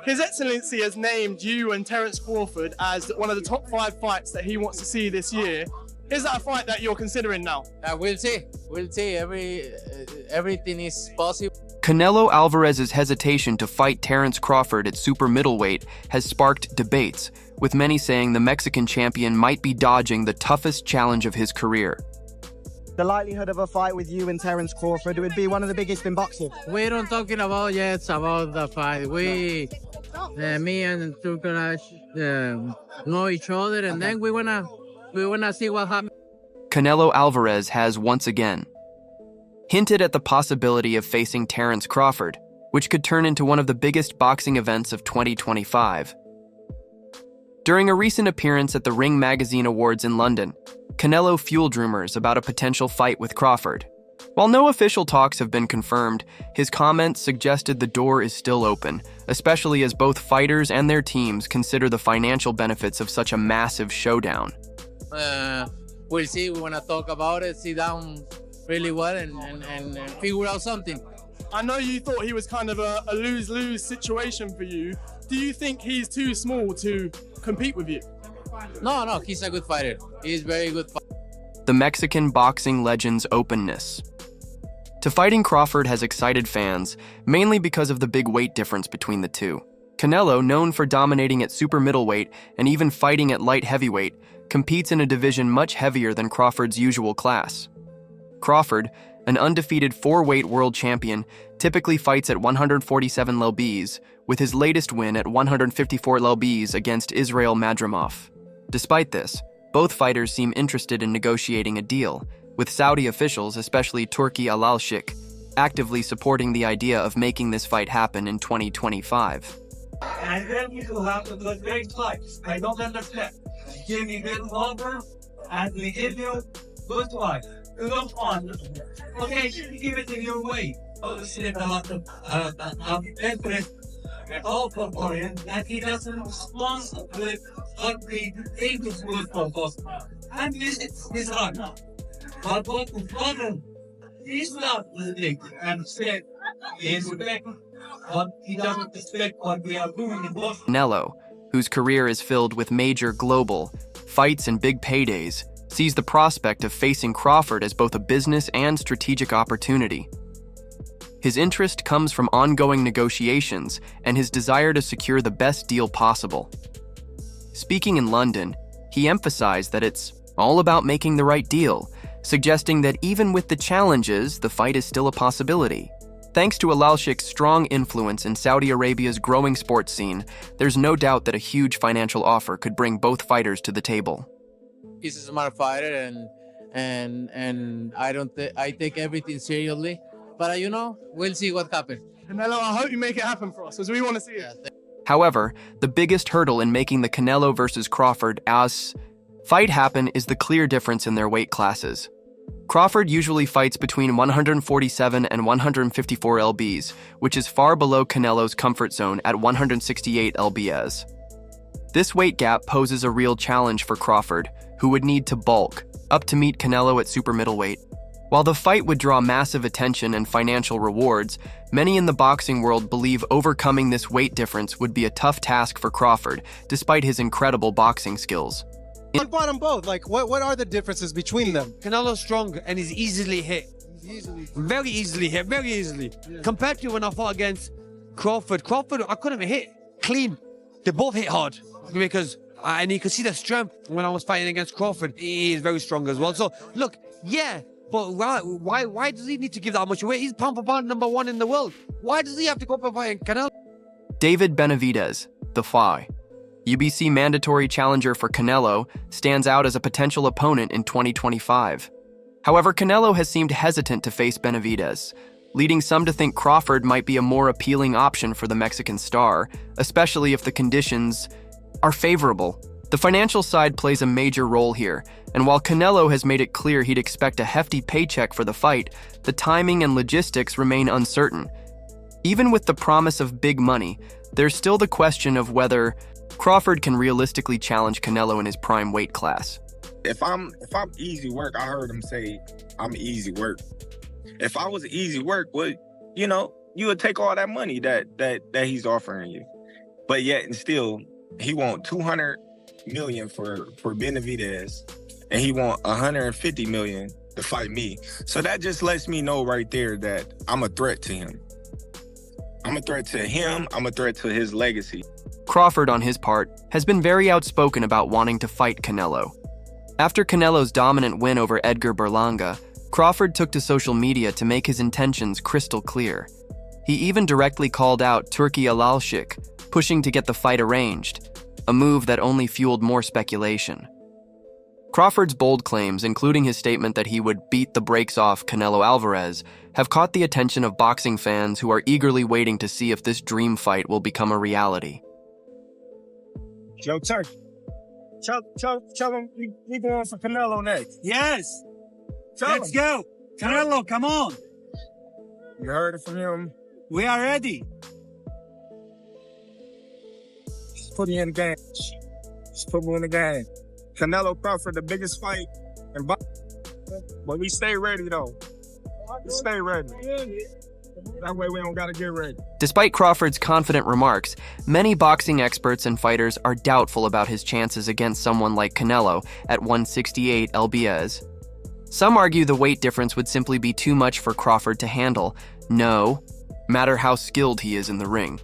His Excellency has named you and Terence Crawford as one of the top 5 fights that he wants to see this year. Is that a fight that you're considering now? We'll see. We'll see. Everything is possible. Canelo Alvarez's hesitation to fight Terence Crawford at super middleweight has sparked debates, with many saying the Mexican champion might be dodging the toughest challenge of his career. The likelihood of a fight with you and Terence Crawford would be one of the biggest in boxing. We don't talking about yet about the fight. Me and Turkarash know each other, and then we wanna see what happens. Canelo Alvarez has once again hinted at the possibility of facing Terence Crawford, which could turn into one of the biggest boxing events of 2025. During a recent appearance at the Ring Magazine Awards in London, Canelo fueled rumors about a potential fight with Crawford. While no official talks have been confirmed, his comments suggested the door is still open, especially as both fighters and their teams consider the financial benefits of such a massive showdown. We'll see. We want to talk about it, sit down really well, and figure out something. I know you thought he was kind of a lose-lose situation for you. Do you think he's too small to compete with you? No, he's a good fighter. He's very good fighter. The Mexican boxing legend's openness to fighting Crawford has excited fans, mainly because of the big weight difference between the two. Canelo, known for dominating at super middleweight and even fighting at light heavyweight, competes in a division much heavier than Crawford's usual class. Crawford, an undefeated 4-weight world champion, typically fights at 147 lbs, with his latest win at 154 lbs against Israil Madrimov. Despite this, both fighters seem interested in negotiating a deal, with Saudi officials, especially Turki Al-Sheikh, actively supporting the idea of making this fight happen in 2025. And then we will have the great fights. I don't understand. Give me good offer, and we give you good fight. You don't want it. Okay, give it in your way. Obviously, a lot of interest also for him, and he doesn't respond with what the English would propose. And this is hard. But what the problem is not the and said in respect, but he doesn't respect what we are doing in Boston. Canelo, whose career is filled with major global fights and big paydays, sees the prospect of facing Crawford as both a business and strategic opportunity. His interest comes from ongoing negotiations and his desire to secure the best deal possible. Speaking in London, he emphasized that it's all about making the right deal, suggesting that even with the challenges, the fight is still a possibility. Thanks to Al-Sheikh's strong influence in Saudi Arabia's growing sports scene, there's no doubt that a huge financial offer could bring both fighters to the table. He's a smart fighter, and I take everything seriously. But we'll see what happens. Canelo, I hope you make it happen for us, because we want to see it. Yeah, However, the biggest hurdle in making the Canelo versus Crawford fight happen is the clear difference in their weight classes. Crawford usually fights between 147 and 154 lbs, which is far below Canelo's comfort zone at 168 lbs. This weight gap poses a real challenge for Crawford, who would need to bulk up to meet Canelo at super middleweight. While the fight would draw massive attention and financial rewards, many in the boxing world believe overcoming this weight difference would be a tough task for Crawford, despite his incredible boxing skills. I'd fight them both. Like, what are the differences between them? Canelo's strong and he's easily hit. Very easily hit, very easily. Yeah. Compared to when I fought against Crawford, I couldn't even hit clean. They both hit hard because, and you could see the strength when I was fighting against Crawford. He is very strong as well. So, look, yeah, but why does he need to give that much weight? He's pound for pound #1 in the world. Why does he have to go up and fight Canelo? David Benavidez, the Fly, UBC mandatory challenger for Canelo, stands out as a potential opponent in 2025. However, Canelo has seemed hesitant to face Benavidez, leading some to think Crawford might be a more appealing option for the Mexican star, especially if the conditions are favorable. The financial side plays a major role here, and while Canelo has made it clear he'd expect a hefty paycheck for the fight, the timing and logistics remain uncertain. Even with the promise of big money, there's still the question of whether Crawford can realistically challenge Canelo in his prime weight class. If I'm easy work, I heard him say I'm easy work. If I was easy work, you would take all that money that he's offering you. But yet and still, he want 200 million for Benavidez, and he want 150 million to fight me. So that just lets me know right there that I'm a threat to him. I'm a threat to him. I'm a threat to his legacy. Crawford, on his part, has been very outspoken about wanting to fight Canelo. After Canelo's dominant win over Edgar Berlanga, Crawford took to social media to make his intentions crystal clear. He even directly called out Turki Alalshik, pushing to get the fight arranged, a move that only fueled more speculation. Crawford's bold claims, including his statement that he would beat the brakes off Canelo Alvarez, have caught the attention of boxing fans who are eagerly waiting to see if this dream fight will become a reality. Yo, Turkey, tell him we going for Canelo next. Yes. Let's go. Canelo, come on. You heard it from him. We are ready. Just put me in the game. Just put me in the game. Canelo Crawford, the biggest fight in boxing. But we stay ready, though. We stay ready. That way we don't got to get ready. Despite Crawford's confident remarks, many boxing experts and fighters are doubtful about his chances against someone like Canelo at 168 lbs. Some argue the weight difference would simply be too much for Crawford to handle, no matter how skilled he is in the ring.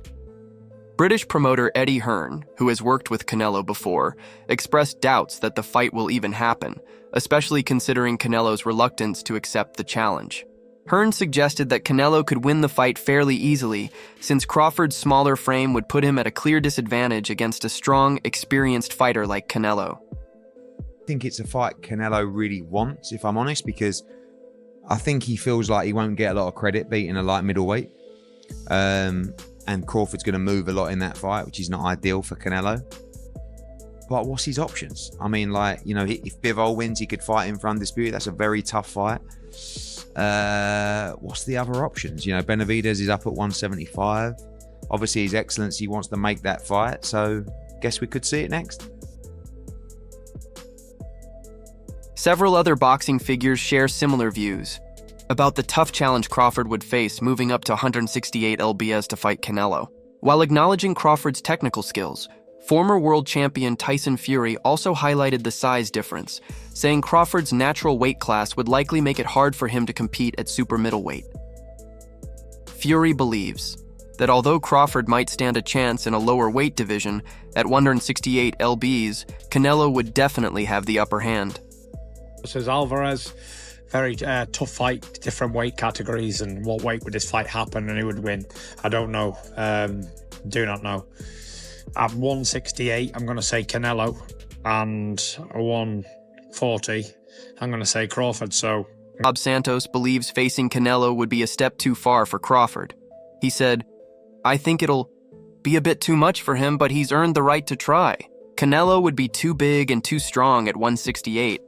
British promoter Eddie Hearn, who has worked with Canelo before, expressed doubts that the fight will even happen, especially considering Canelo's reluctance to accept the challenge. Hearn suggested that Canelo could win the fight fairly easily, since Crawford's smaller frame would put him at a clear disadvantage against a strong, experienced fighter like Canelo. I think it's a fight Canelo really wants, if I'm honest, because I think he feels like he won't get a lot of credit beating a light middleweight. And Crawford's going to move a lot in that fight, which is not ideal for Canelo. But what's his options? I mean, like, you know, if Bivol wins, he could fight him for undisputed. That's a very tough fight. What's the other options? You know, Benavidez is up at 175. Obviously, His Excellency wants to make that fight, so guess we could see it next. Several other boxing figures share similar views about the tough challenge Crawford would face moving up to 168 lbs to fight Canelo. While acknowledging Crawford's technical skills, former world champion Tyson Fury also highlighted the size difference, saying Crawford's natural weight class would likely make it hard for him to compete at super middleweight. Fury believes that although Crawford might stand a chance in a lower weight division, at 168 lbs, Canelo would definitely have the upper hand. Versus Alvarez, very tough fight, different weight categories, and what weight would this fight happen and who would win? I don't know. Do not know. At 168, I'm going to say Canelo, and 140, I'm going to say Crawford. So Bob Santos believes facing Canelo would be a step too far for Crawford. He said, "I think it'll be a bit too much for him, but he's earned the right to try. Canelo would be too big and too strong at 168.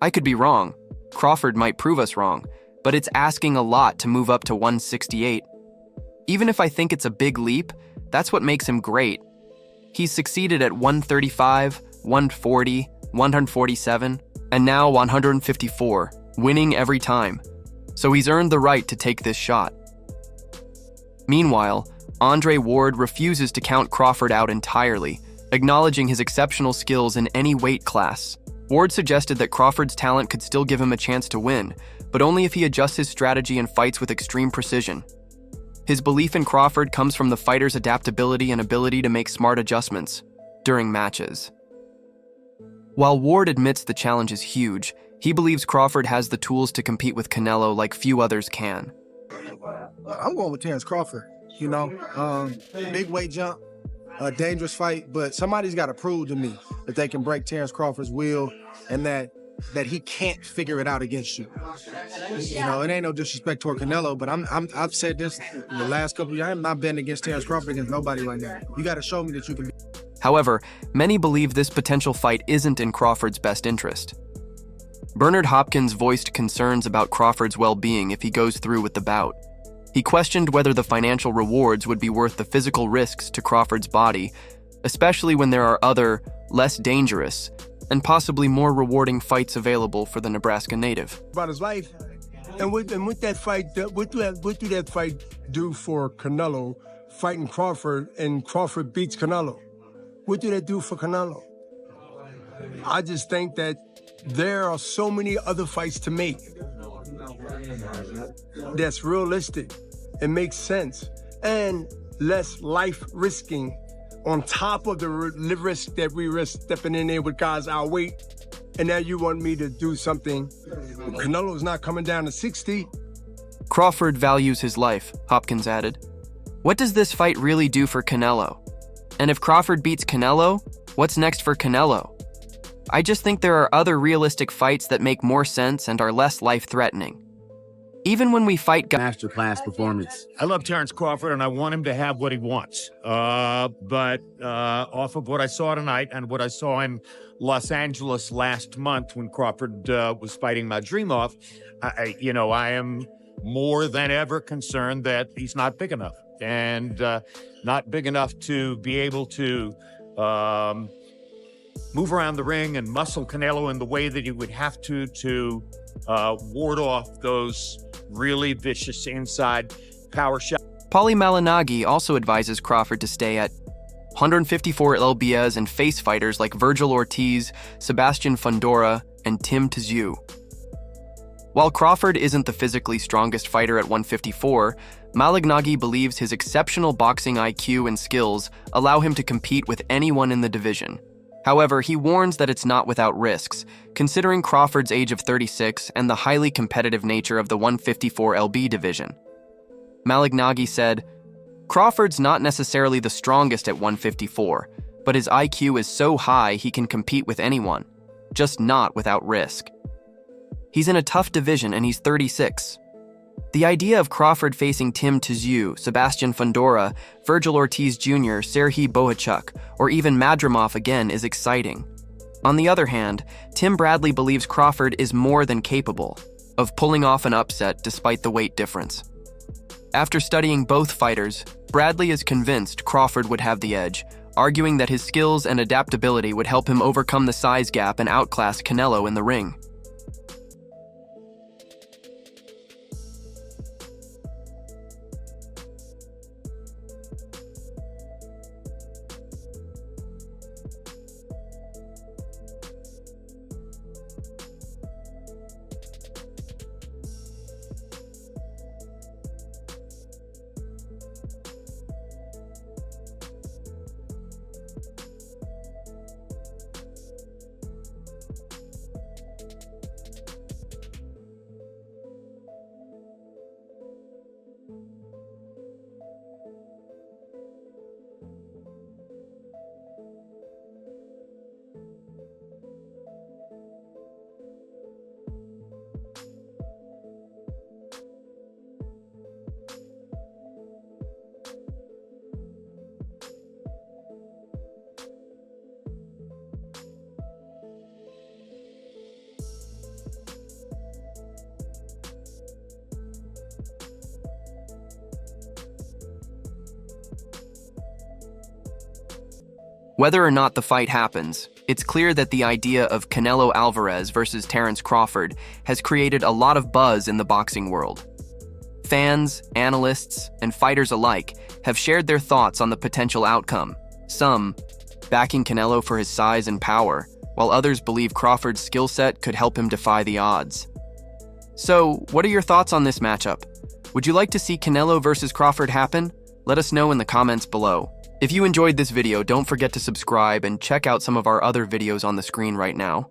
I could be wrong. Crawford might prove us wrong, but it's asking a lot to move up to 168. Even if I think it's a big leap, that's what makes him great. He's succeeded at 135, 140, 147, and now 154, winning every time. So he's earned the right to take this shot." Meanwhile, Andre Ward refuses to count Crawford out entirely, acknowledging his exceptional skills in any weight class. Ward suggested that Crawford's talent could still give him a chance to win, but only if he adjusts his strategy and fights with extreme precision. His belief in Crawford comes from the fighter's adaptability and ability to make smart adjustments during matches. While Ward admits the challenge is huge, he believes Crawford has the tools to compete with Canelo like few others can. I'm going with Terence Crawford. You know, big weight jump, a dangerous fight, but somebody's got to prove to me that they can break Terence Crawford's will and that he can't figure it out against you. You know, it ain't no disrespect toward Canelo, but I've said this in the last couple of years. I'm not betting against Terence Crawford against nobody right now. You got to show me that you can. However, many believe this potential fight isn't in Crawford's best interest. Bernard Hopkins voiced concerns about Crawford's well-being if he goes through with the bout. He questioned whether the financial rewards would be worth the physical risks to Crawford's body, especially when there are other, less dangerous, and possibly more rewarding fights available for the Nebraska native. About his life, and with that fight, what do that fight do for Canelo fighting Crawford and Crawford beats Canelo, what do that do for Canelo? I just think that there are so many other fights to make that's realistic and makes sense and less life risking on top of the risk that we risk stepping in there with guys our weight. And now you want me to do something. Canelo's not coming down to 60. Crawford values his life, Hopkins added. What does this fight really do for Canelo? And if Crawford beats Canelo, what's next for Canelo? I just think there are other realistic fights that make more sense and are less life-threatening. Even when we fight masterclass performance. I love Terence Crawford, and I want him to have what he wants. But off of what I saw tonight and what I saw in Los Angeles last month when Crawford was fighting my dream off, I am more than ever concerned that he's not big enough, and not big enough to be able to move around the ring and muscle Canelo in the way that he would have to ward off those really vicious inside power shots. Paulie Malignaggi also advises Crawford to stay at 154 lbs and face fighters like Virgil Ortiz, Sebastian Fundora, and Tim Tszyu. While Crawford isn't the physically strongest fighter at 154, Malignaggi believes his exceptional boxing IQ and skills allow him to compete with anyone in the division. However, he warns that it's not without risks, considering Crawford's age of 36 and the highly competitive nature of the 154 lb division. Malignaggi said, "Crawford's not necessarily the strongest at 154, but his IQ is so high he can compete with anyone, just not without risk. He's in a tough division and he's 36. The idea of Crawford facing Tim Tszyu, Sebastian Fundora, Virgil Ortiz Jr., Serhii Bohachuk, or even Madrimov again is exciting. On the other hand, Tim Bradley believes Crawford is more than capable of pulling off an upset despite the weight difference. After studying both fighters, Bradley is convinced Crawford would have the edge, arguing that his skills and adaptability would help him overcome the size gap and outclass Canelo in the ring. Whether or not the fight happens, it's clear that the idea of Canelo Alvarez versus Terence Crawford has created a lot of buzz in the boxing world. Fans, analysts, and fighters alike have shared their thoughts on the potential outcome, some backing Canelo for his size and power, while others believe Crawford's skill set could help him defy the odds. So, what are your thoughts on this matchup? Would you like to see Canelo versus Crawford happen? Let us know in the comments below. If you enjoyed this video, don't forget to subscribe and check out some of our other videos on the screen right now.